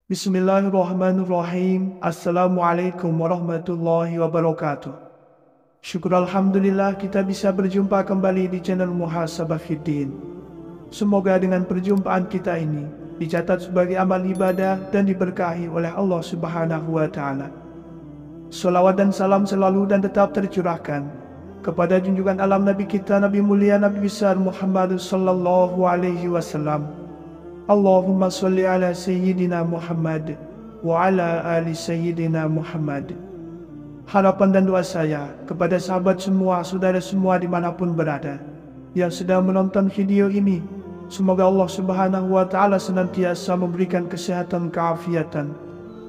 Bismillahirrahmanirrahim. Assalamualaikum warahmatullahi wabarakatuh. Syukur Alhamdulillah kita bisa berjumpa kembali di channel Muhasabah Fiddin. Semoga dengan perjumpaan kita ini dicatat sebagai amal ibadah dan diberkahi oleh Allah Subhanahu wa Ta'ala. Salawat dan salam selalu dan tetap tercurahkan kepada junjungan alam Nabi kita, Nabi mulia, Nabi besar Muhammad sallallahu alaihi wasallam. Allahumma salli ala Sayyidina Muhammad wa ala ali Sayyidina Muhammad. Harapan dan doa saya kepada sahabat semua, saudara semua dimanapun berada yang sedang menonton video ini, semoga Allah Subhanahu wa Ta'ala senantiasa memberikan kesehatan, keafiatan,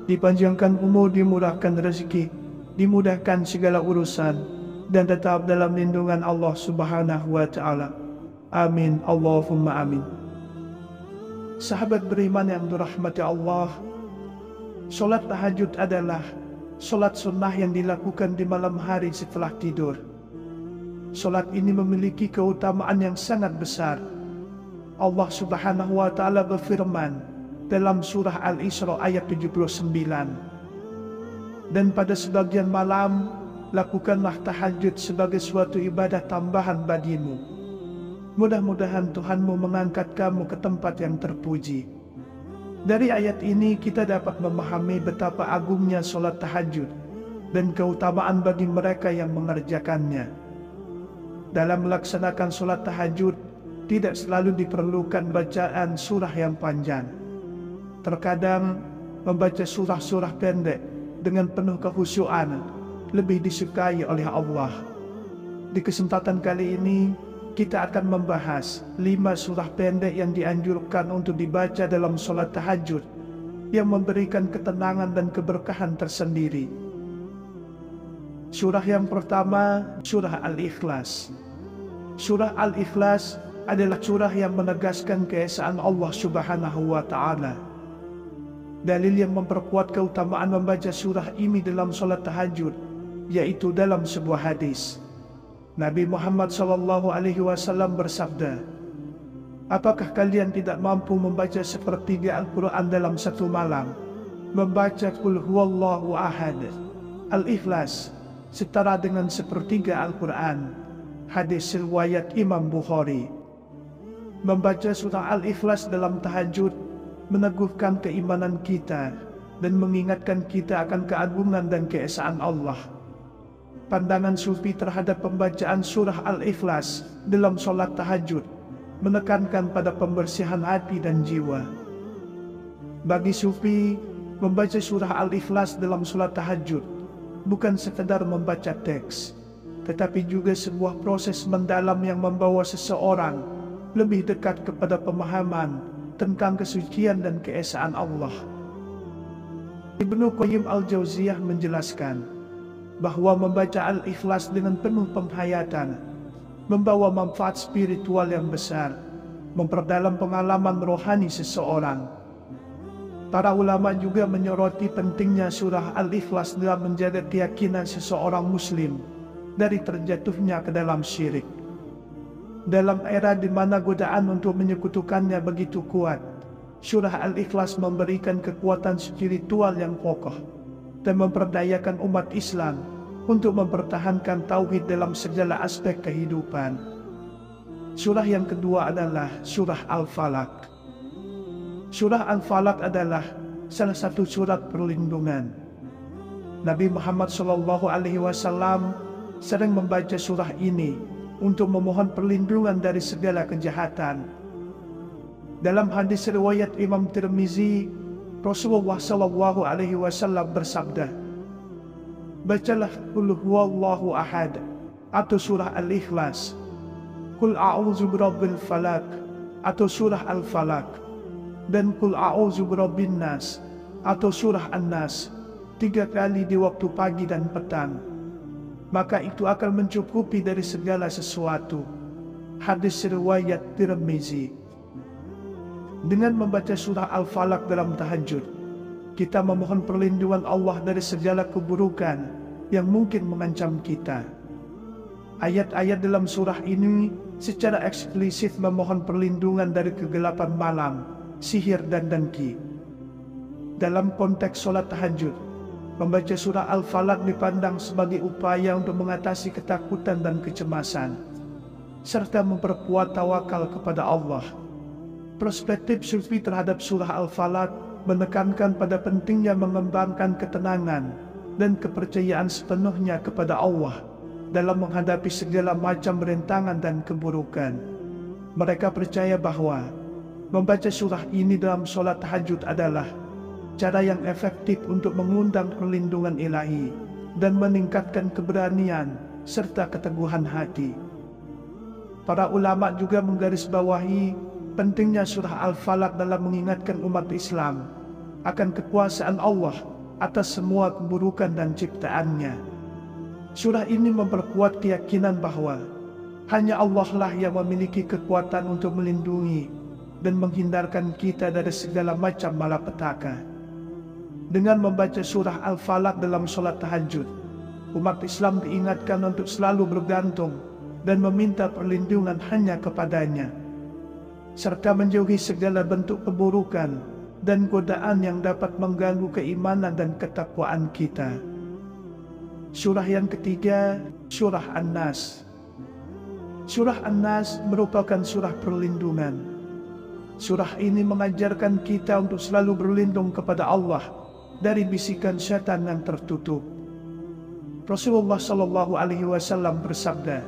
dipanjangkan umur, dimurahkan rezeki, dimudahkan segala urusan, dan tetap dalam lindungan Allah Subhanahu wa Ta'ala. Amin, Allahumma amin. Sahabat beriman yang dirahmati Allah, sholat tahajud adalah sholat sunnah yang dilakukan di malam hari setelah tidur. Sholat ini memiliki keutamaan yang sangat besar. Allah Subhanahu wa Ta'ala berfirman dalam surah Al-Isra ayat 79, dan pada sebagian malam lakukanlah tahajud sebagai suatu ibadah tambahan bagimu. Mudah-mudahan Tuhanmu mengangkat kamu ke tempat yang terpuji. Dari ayat ini kita dapat memahami betapa agungnya sholat tahajud dan keutamaan bagi mereka yang mengerjakannya. Dalam melaksanakan sholat tahajud tidak selalu diperlukan bacaan surah yang panjang. Terkadang membaca surah-surah pendek dengan penuh kehusyuan lebih disukai oleh Allah. Di kesempatan kali ini kita akan membahas 5 surah pendek yang dianjurkan untuk dibaca dalam sholat tahajud yang memberikan ketenangan dan keberkahan tersendiri. Surah yang pertama, surah Al-Ikhlas. Surah Al-Ikhlas adalah surah yang menegaskan keesaan Allah Subhanahu wa Ta'ala. Dalil yang memperkuat keutamaan membaca surah ini dalam sholat tahajud yaitu dalam sebuah hadis. Nabi Muhammad SAW bersabda, apakah kalian tidak mampu membaca sepertiga Al-Quran dalam satu malam? Membaca Qul Huwallahu Ahad, Al-Ikhlas setara dengan sepertiga Al-Quran. Hadis riwayat Imam Bukhari. Membaca surah Al-Ikhlas dalam tahajud meneguhkan keimanan kita dan mengingatkan kita akan keagungan dan keesaan Allah. Pandangan sufi terhadap pembacaan surah Al-Ikhlas dalam sholat tahajud menekankan pada pembersihan hati dan jiwa. Bagi sufi, membaca surah Al-Ikhlas dalam sholat tahajud bukan sekadar membaca teks, tetapi juga sebuah proses mendalam yang membawa seseorang lebih dekat kepada pemahaman tentang kesucian dan keesaan Allah. Ibnu Qayyim Al-Jauziyah menjelaskan bahwa membaca Al-Ikhlas dengan penuh penghayatan membawa manfaat spiritual yang besar, memperdalam pengalaman rohani seseorang. Para ulama juga menyoroti pentingnya surah Al-Ikhlas dalam menjaga keyakinan seseorang muslim dari terjatuhnya ke dalam syirik. Dalam era di mana godaan untuk menyekutukannya begitu kuat, surah Al-Ikhlas memberikan kekuatan spiritual yang kokoh dan memperdayakan umat Islam untuk mempertahankan tauhid dalam segala aspek kehidupan. Surah yang kedua adalah surah Al-Falaq. Surah Al-Falaq adalah salah satu surat perlindungan. Nabi Muhammad SAW sering membaca surah ini untuk memohon perlindungan dari segala kejahatan. Dalam hadis riwayat Imam Tirmizi, Rasulullah SAW bersabda, bacalah Qul Huwallahu Ahad atau surah Al-Ikhlas, Qul A'udzu Birabbil Falaq atau surah Al-Falaq, dan Qul A'udzu Birabbin Nas atau surah An-Nas 3 kali di waktu pagi dan petang. Maka itu akan mencukupi dari segala sesuatu. Hadis riwayat Tirmizi. Dengan membaca surah Al-Falaq dalam tahajud, kita memohon perlindungan Allah dari segala keburukan yang mungkin mengancam kita. Ayat-ayat dalam surah ini secara eksplisit memohon perlindungan dari kegelapan malam, sihir dan dengki. Dalam konteks sholat tahajud, membaca surah Al-Falaq dipandang sebagai upaya untuk mengatasi ketakutan dan kecemasan, serta memperkuat tawakal kepada Allah. Perspektif Sufi terhadap surah Al-Falaq menekankan pada pentingnya mengembangkan ketenangan dan kepercayaan sepenuhnya kepada Allah dalam menghadapi segala macam rintangan dan keburukan. Mereka percaya bahwa membaca surah ini dalam sholat tahajud adalah cara yang efektif untuk mengundang perlindungan ilahi dan meningkatkan keberanian serta keteguhan hati. Para ulama juga menggarisbawahi pentingnya surah Al-Falaq dalam mengingatkan umat Islam akan kekuasaan Allah atas semua keburukan dan ciptaannya. Surah ini memperkuat keyakinan bahwa hanya Allah lah yang memiliki kekuatan untuk melindungi dan menghindarkan kita dari segala macam malapetaka. Dengan membaca surah Al-Falaq dalam sholat tahajud, umat Islam diingatkan untuk selalu bergantung dan meminta perlindungan hanya kepadanya, serta menjauhi segala bentuk keburukan dan godaan yang dapat mengganggu keimanan dan ketakwaan kita. Surah yang ketiga, surah An-Nas. Surah An-Nas merupakan surah perlindungan. Surah ini mengajarkan kita untuk selalu berlindung kepada Allah dari bisikan syaitan yang tertutup. Rasulullah SAW bersabda,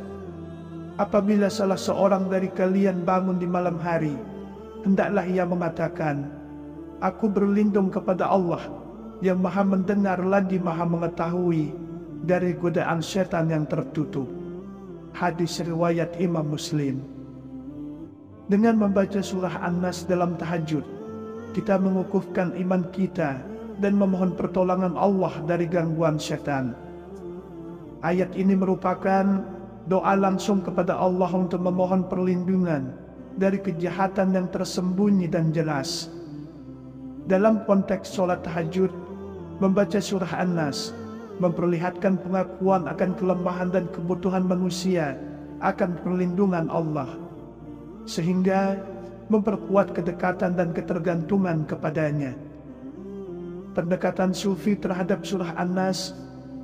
apabila salah seorang dari kalian bangun di malam hari, hendaklah ia mengatakan, aku berlindung kepada Allah yang maha mendengar lagi maha mengetahui dari godaan syaitan yang tertutup. Hadis riwayat Imam Muslim. Dengan membaca surah An-Nas dalam tahajud, kita mengukuhkan iman kita dan memohon pertolongan Allah dari gangguan syaitan. Ayat ini merupakan doa langsung kepada Allah untuk memohon perlindungan dari kejahatan yang tersembunyi dan jelas. Dalam konteks sholat tahajud, membaca surah An-Nas memperlihatkan pengakuan akan kelemahan dan kebutuhan manusia akan perlindungan Allah, sehingga memperkuat kedekatan dan ketergantungan kepadanya. Pendekatan Sufi terhadap surah An-Nas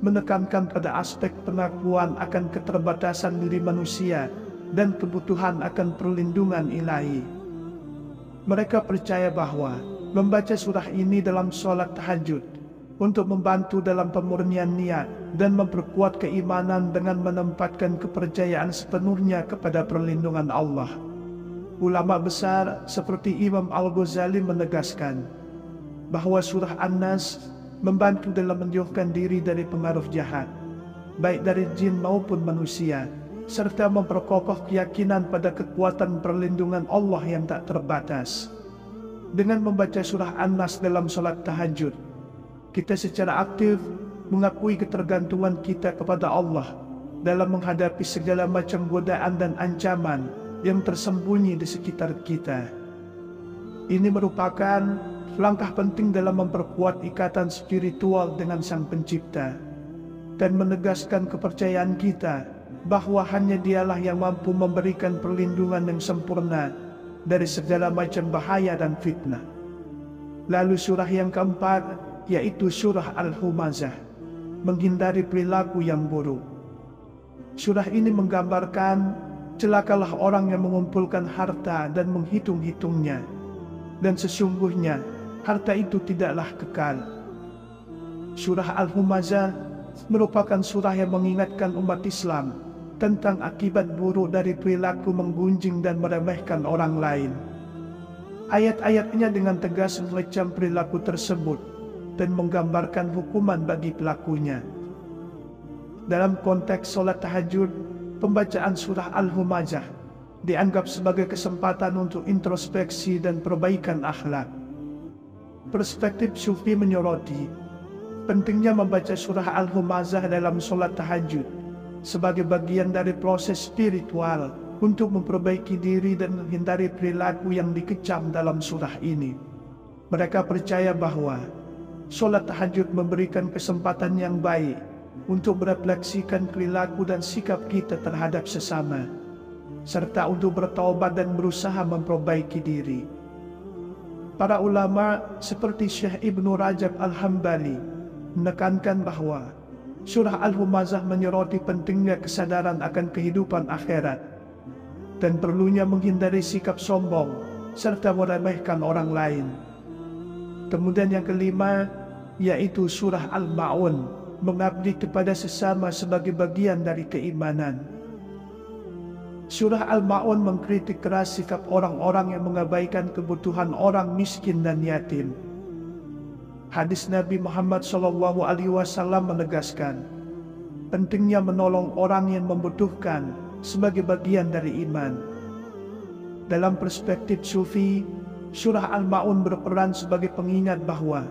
menekankan pada aspek pengakuan akan keterbatasan diri manusia dan kebutuhan akan perlindungan ilahi. Mereka percaya bahwa membaca surah ini dalam sholat tahajud untuk membantu dalam pemurnian niat dan memperkuat keimanan dengan menempatkan kepercayaan sepenuhnya kepada perlindungan Allah. Ulama besar seperti Imam Al-Ghazali menegaskan bahwa surah An-Nas membantu dalam menjauhkan diri dari pengaruh jahat, baik dari jin maupun manusia, serta memperkokoh keyakinan pada kekuatan perlindungan Allah yang tak terbatas. Dengan membaca surah An-Nas dalam sholat tahajud, kita secara aktif mengakui ketergantungan kita kepada Allah dalam menghadapi segala macam godaan dan ancaman yang tersembunyi di sekitar kita. Ini merupakan langkah penting dalam memperkuat ikatan spiritual dengan Sang Pencipta dan menegaskan kepercayaan kita bahwa hanya Dialah yang mampu memberikan perlindungan yang sempurna dari segala macam bahaya dan fitnah. Lalu surah yang keempat, yaitu surah Al-Humazah, menghindari perilaku yang buruk. Surah ini menggambarkan celakalah orang yang mengumpulkan harta dan menghitung-hitungnya, dan sesungguhnya harta itu tidaklah kekal. Surah Al-Humazah merupakan surah yang mengingatkan umat Islam tentang akibat buruk dari perilaku menggunjing dan meremehkan orang lain. Ayat-ayatnya dengan tegas mengecam perilaku tersebut dan menggambarkan hukuman bagi pelakunya. Dalam konteks sholat tahajud, pembacaan surah Al-Humazah dianggap sebagai kesempatan untuk introspeksi dan perbaikan akhlak. Perspektif Sufi menyoroti pentingnya membaca surah Al-Humazah dalam sholat tahajud sebagai bagian dari proses spiritual untuk memperbaiki diri dan menghindari perilaku yang dikecam dalam surah ini. Mereka percaya bahwa sholat tahajud memberikan kesempatan yang baik untuk merefleksikan perilaku dan sikap kita terhadap sesama, serta untuk bertaubat dan berusaha memperbaiki diri. Para ulama seperti Syekh Ibnu Rajab Al-Hambali menekankan bahwa surah Al-Humazah menyoroti pentingnya kesadaran akan kehidupan akhirat dan perlunya menghindari sikap sombong serta meremehkan orang lain. Kemudian yang kelima, yaitu surah Al-Ma'un, mengabdi kepada sesama sebagai bagian dari keimanan. Surah Al-Ma'un mengkritik keras sikap orang-orang yang mengabaikan kebutuhan orang miskin dan yatim. Hadis Nabi Muhammad SAW menegaskan pentingnya menolong orang yang membutuhkan sebagai bagian dari iman. Dalam perspektif Sufi, surah Al-Ma'un berperan sebagai pengingat bahwa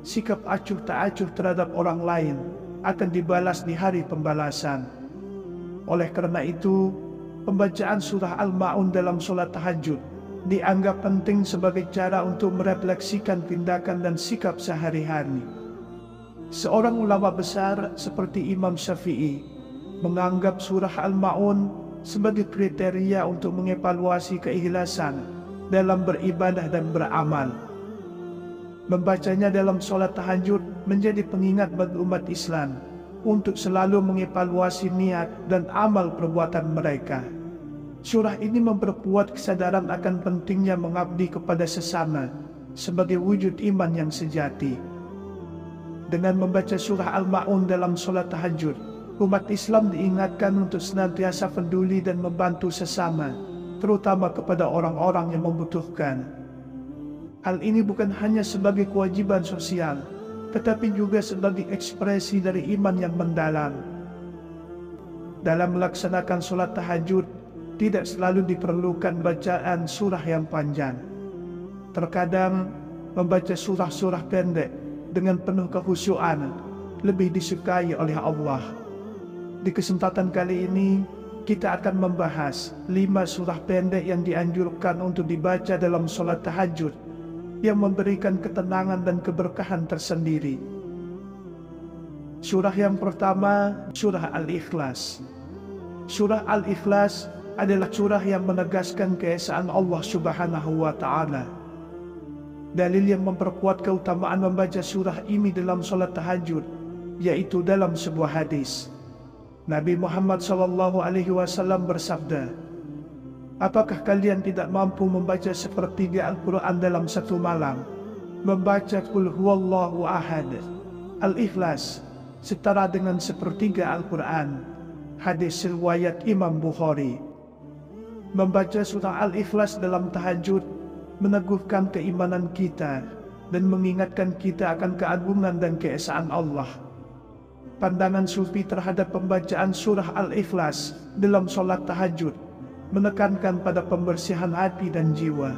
sikap acuh tak acuh terhadap orang lain akan dibalas di hari pembalasan. Oleh karena itu, pembacaan surah Al-Ma'un dalam sholat tahajud dianggap penting sebagai cara untuk merefleksikan tindakan dan sikap sehari-hari. Seorang ulama besar seperti Imam Syafi'i menganggap surah Al-Ma'un sebagai kriteria untuk mengevaluasi keikhlasan dalam beribadah dan beramal. Membacanya dalam sholat tahajud menjadi pengingat bagi umat Islam untuk selalu mengevaluasi niat dan amal perbuatan mereka. Surah ini memperkuat kesadaran akan pentingnya mengabdi kepada sesama sebagai wujud iman yang sejati. Dengan membaca surah Al-Ma'un dalam sholat tahajud, umat Islam diingatkan untuk senantiasa peduli dan membantu sesama, terutama kepada orang-orang yang membutuhkan. Hal ini bukan hanya sebagai kewajiban sosial, tetapi juga sebagai ekspresi dari iman yang mendalam. Dalam melaksanakan sholat tahajud, tidak selalu diperlukan bacaan surah yang panjang. Terkadang, membaca surah-surah pendek dengan penuh kekhusyuan lebih disukai oleh Allah. Di kesempatan kali ini, kita akan membahas 5 surah pendek yang dianjurkan untuk dibaca dalam sholat tahajud, yang memberikan ketenangan dan keberkahan tersendiri. Surah yang pertama, surah Al-Ikhlas. Surah Al-Ikhlas adalah surah yang menegaskan keesaan Allah Subhanahu wa Ta'ala. Dalil yang memperkuat keutamaan membaca surah ini dalam sholat tahajud, yaitu dalam sebuah hadis. Nabi Muhammad SAW bersabda, "Apakah kalian tidak mampu membaca sepertiga Al-Quran dalam satu malam? Membaca Qul Huwallahu Ahad, Al-Ikhlas, setara dengan sepertiga Al-Quran." Hadis riwayat Imam Bukhari. Membaca surah Al-Ikhlas dalam tahajud meneguhkan keimanan kita dan mengingatkan kita akan keagungan dan keesaan Allah. Pandangan Sufi terhadap pembacaan surah Al-Ikhlas dalam sholat tahajud menekankan pada pembersihan hati dan jiwa.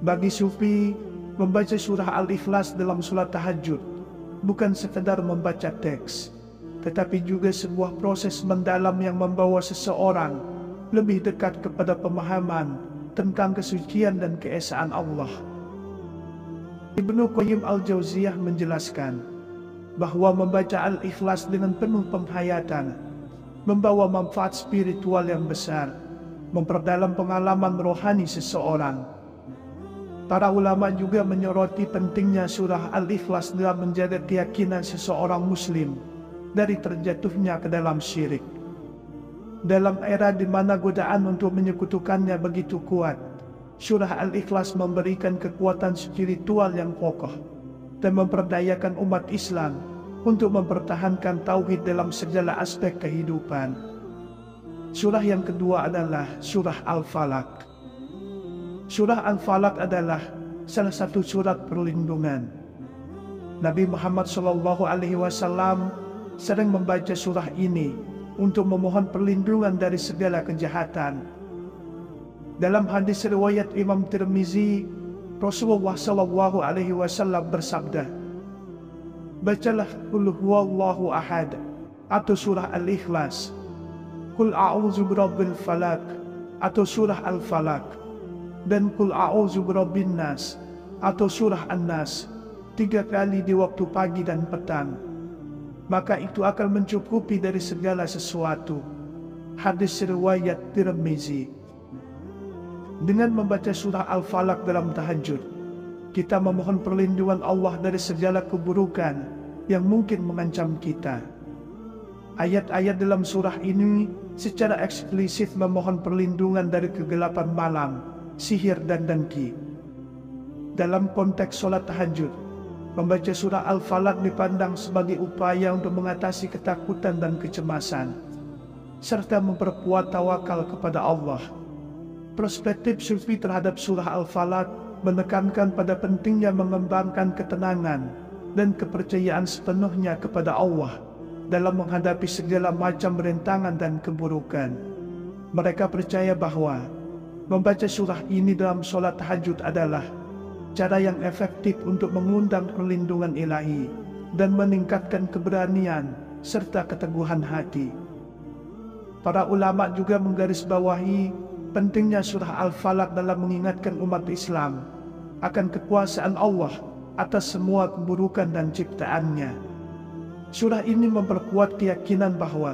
Bagi Sufi, membaca surah Al-Ikhlas dalam sholat tahajud bukan sekadar membaca teks, tetapi juga sebuah proses mendalam yang membawa seseorang lebih dekat kepada pemahaman tentang kesucian dan keesaan Allah. Ibnu Qayyim Al-Jauziyah menjelaskan bahwa membaca Al-Ikhlas dengan penuh penghayatan membawa manfaat spiritual yang besar, memperdalam pengalaman rohani seseorang. Para ulama juga menyoroti pentingnya surah Al-Ikhlas dalam menjaga keyakinan seseorang muslim dari terjatuhnya ke dalam syirik. Dalam era di mana godaan untuk menyekutukannya begitu kuat, surah Al-Ikhlas memberikan kekuatan spiritual yang kokoh dan memperdayakan umat Islam untuk mempertahankan tauhid dalam segala aspek kehidupan. Surah yang kedua adalah surah Al-Falaq. Surah Al-Falaq adalah salah satu surat perlindungan. Nabi Muhammad SAW sering membaca surah ini untuk memohon perlindungan dari segala kejahatan. Dalam hadis riwayat Imam Tirmizi, Rasulullah SAW bersabda, "Bacalah Qul Huwallahu Ahad atau surah Al-Ikhlas. Qul a'udzu birabbil falaq atau surah Al-Falaq, dan Qul a'udzu birabbin nas atau surah An-Nas 3 kali di waktu pagi dan petang, maka itu akan mencukupi dari segala sesuatu. Hadis riwayat Tirmizi. Dengan membaca surah Al-Falaq dalam tahajud, kita memohon perlindungan Allah dari segala keburukan yang mungkin mengancam kita. Ayat-ayat dalam surah ini secara eksplisit memohon perlindungan dari kegelapan malam, sihir dan dengki. Dalam konteks sholat tahajud, membaca surah Al-Falaq dipandang sebagai upaya untuk mengatasi ketakutan dan kecemasan, serta memperkuat tawakal kepada Allah. Perspektif Sufi terhadap surah Al-Falaq menekankan pada pentingnya mengembangkan ketenangan dan kepercayaan sepenuhnya kepada Allah dalam menghadapi segala macam rintangan dan keburukan. Mereka percaya bahwa membaca surah ini dalam sholat tahajud adalah cara yang efektif untuk mengundang perlindungan ilahi dan meningkatkan keberanian serta keteguhan hati. Para ulama juga menggarisbawahi pentingnya surah Al-Falaq dalam mengingatkan umat Islam akan kekuasaan Allah atas semua keburukan dan ciptaannya. Surah ini memperkuat keyakinan bahwa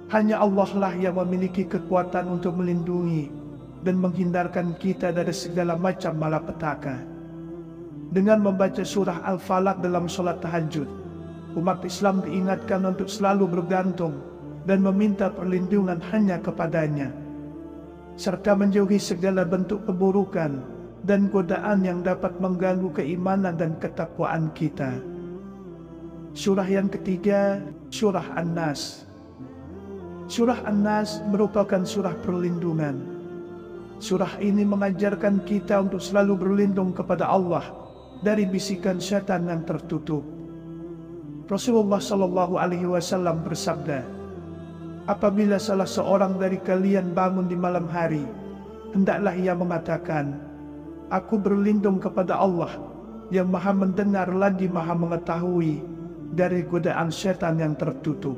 hanya Allah lah yang memiliki kekuatan untuk melindungi dan menghindarkan kita dari segala macam malapetaka. Dengan membaca surah Al-Falaq dalam sholat tahajud, umat Islam diingatkan untuk selalu bergantung dan meminta perlindungan hanya kepadanya, serta menjauhi segala bentuk keburukan dan godaan yang dapat mengganggu keimanan dan ketakwaan kita. Surah yang ketiga, surah An-Nas. Surah An-Nas merupakan surah perlindungan. Surah ini mengajarkan kita untuk selalu berlindung kepada Allah dari bisikan syaitan yang tertutup. Rasulullah Shallallahu Alaihi Wasallam bersabda, apabila salah seorang dari kalian bangun di malam hari, hendaklah ia mengatakan, aku berlindung kepada Allah yang maha mendengar lagi maha mengetahui dari godaan syaitan yang tertutup.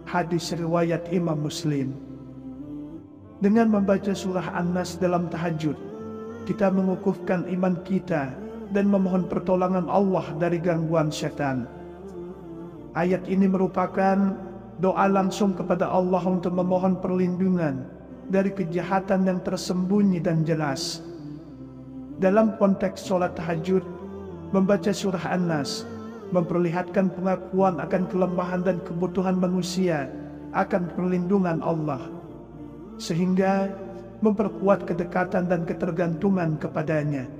Hadis riwayat Imam Muslim. Dengan membaca surah An-Nas dalam tahajud, kita mengukuhkan iman kita dan memohon pertolongan Allah dari gangguan syaitan. Ayat ini merupakan doa langsung kepada Allah untuk memohon perlindungan dari kejahatan yang tersembunyi dan jelas. Dalam konteks sholat tahajud, membaca surah An-Nas memperlihatkan pengakuan akan kelemahan dan kebutuhan manusia akan perlindungan Allah, sehingga memperkuat kedekatan dan ketergantungan kepadanya.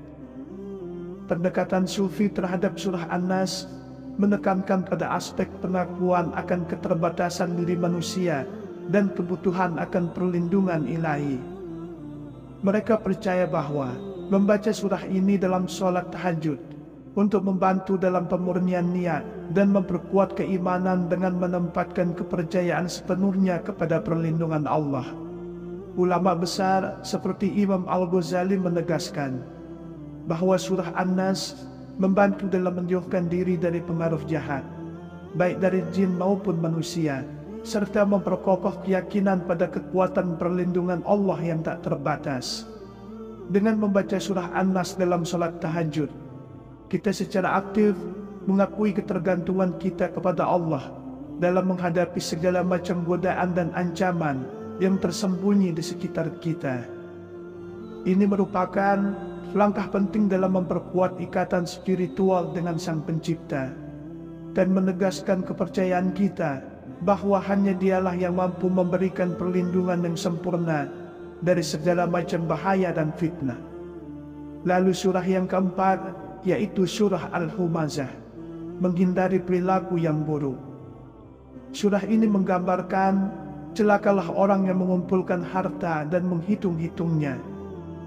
Pendekatan Sufi terhadap surah An-Nas menekankan pada aspek pengakuan akan keterbatasan diri manusia dan kebutuhan akan perlindungan ilahi. Mereka percaya bahwa membaca surah ini dalam sholat tahajud untuk membantu dalam pemurnian niat dan memperkuat keimanan dengan menempatkan kepercayaan sepenuhnya kepada perlindungan Allah. Ulama besar seperti Imam Al-Ghazali menegaskan bahwa surah An-Nas membantu dalam menjauhkan diri dari pengaruh jahat, baik dari jin maupun manusia, serta memperkokoh keyakinan pada kekuatan perlindungan Allah yang tak terbatas. Dengan membaca surah An-Nas dalam sholat tahajud, kita secara aktif mengakui ketergantungan kita kepada Allah dalam menghadapi segala macam godaan dan ancaman yang tersembunyi di sekitar kita. Ini merupakan langkah penting dalam memperkuat ikatan spiritual dengan Sang Pencipta dan menegaskan kepercayaan kita bahwa hanya Dialah yang mampu memberikan perlindungan yang sempurna dari segala macam bahaya dan fitnah. Lalu surah yang keempat, yaitu surah Al-Humazah, menghindari perilaku yang buruk. Surah ini menggambarkan celakalah orang yang mengumpulkan harta dan menghitung-hitungnya,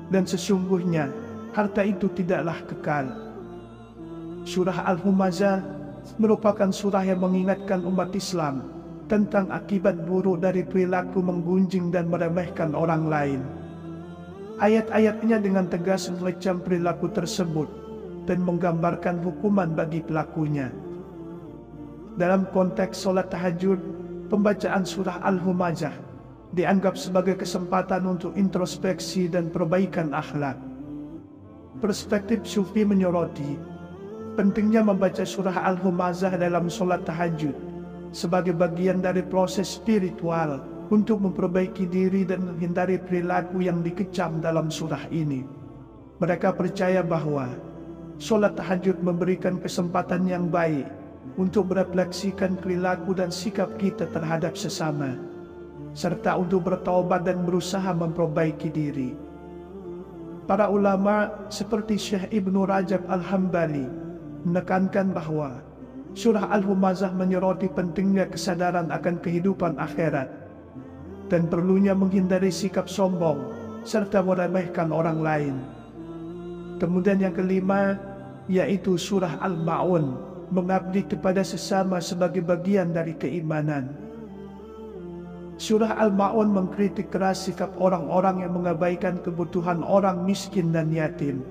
dan sesungguhnya harta itu tidaklah kekal. Surah Al-Humazah merupakan surah yang mengingatkan umat Islam tentang akibat buruk dari perilaku menggunjing dan meremehkan orang lain. Ayat-ayatnya dengan tegas mengecam perilaku tersebut dan menggambarkan hukuman bagi pelakunya. Dalam konteks sholat tahajud, pembacaan surah Al-Humazah dianggap sebagai kesempatan untuk introspeksi dan perbaikan akhlak. Perspektif Sufi menyoroti pentingnya membaca surah Al-Humazah dalam sholat tahajud sebagai bagian dari proses spiritual untuk memperbaiki diri dan menghindari perilaku yang dikecam dalam surah ini. Mereka percaya bahwa sholat tahajud memberikan kesempatan yang baik untuk merefleksikan perilaku dan sikap kita terhadap sesama, serta untuk bertaubat dan berusaha memperbaiki diri. Para ulama seperti Syekh Ibnu Rajab Al-Hambali menekankan bahwa surah Al-Humazah menyoroti pentingnya kesadaran akan kehidupan akhirat dan perlunya menghindari sikap sombong serta meremehkan orang lain. Kemudian yang kelima, yaitu surah Al-Ma'un, mengabdi kepada sesama sebagai bagian dari keimanan. Surah Al-Ma'un mengkritik keras sikap orang-orang yang mengabaikan kebutuhan orang miskin dan yatim.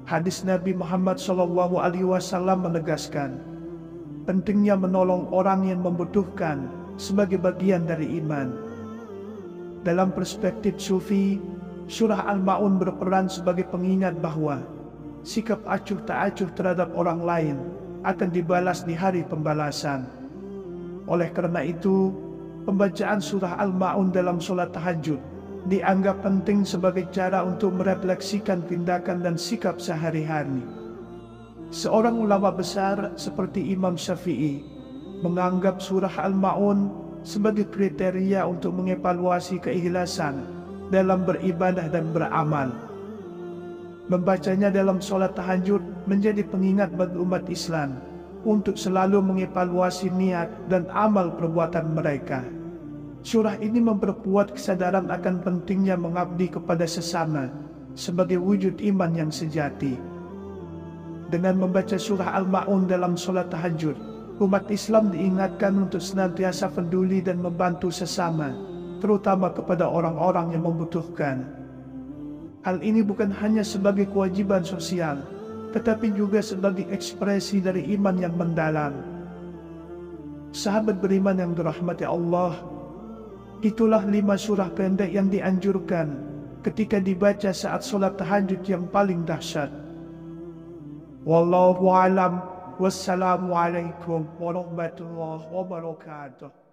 Hadis Nabi Muhammad SAW menegaskan pentingnya menolong orang yang membutuhkan sebagai bagian dari iman. Dalam perspektif Sufi, surah Al-Ma'un berperan sebagai pengingat bahwa sikap acuh tak acuh terhadap orang lain akan dibalas di hari pembalasan. Oleh karena itu, pembacaan surah Al-Ma'un dalam sholat tahajud dianggap penting sebagai cara untuk merefleksikan tindakan dan sikap sehari-hari. Seorang ulama besar seperti Imam Syafi'i menganggap surah Al-Ma'un sebagai kriteria untuk mengevaluasi keikhlasan dalam beribadah dan beramal. Membacanya dalam sholat tahajud menjadi pengingat bagi umat Islam untuk selalu mengevaluasi niat dan amal perbuatan mereka. Surah ini memperkuat kesadaran akan pentingnya mengabdi kepada sesama sebagai wujud iman yang sejati. Dengan membaca surah Al-Ma'un dalam sholat tahajud, umat Islam diingatkan untuk senantiasa peduli dan membantu sesama, terutama kepada orang-orang yang membutuhkan. Hal ini bukan hanya sebagai kewajiban sosial, tetapi juga sebagai ekspresi dari iman yang mendalam. Sahabat beriman yang dirahmati Allah, itulah 5 surah pendek yang dianjurkan ketika dibaca saat sholat tahajud yang paling dahsyat. Wallahu a'lam. Wassalamualaikum warahmatullahi wabarakatuh.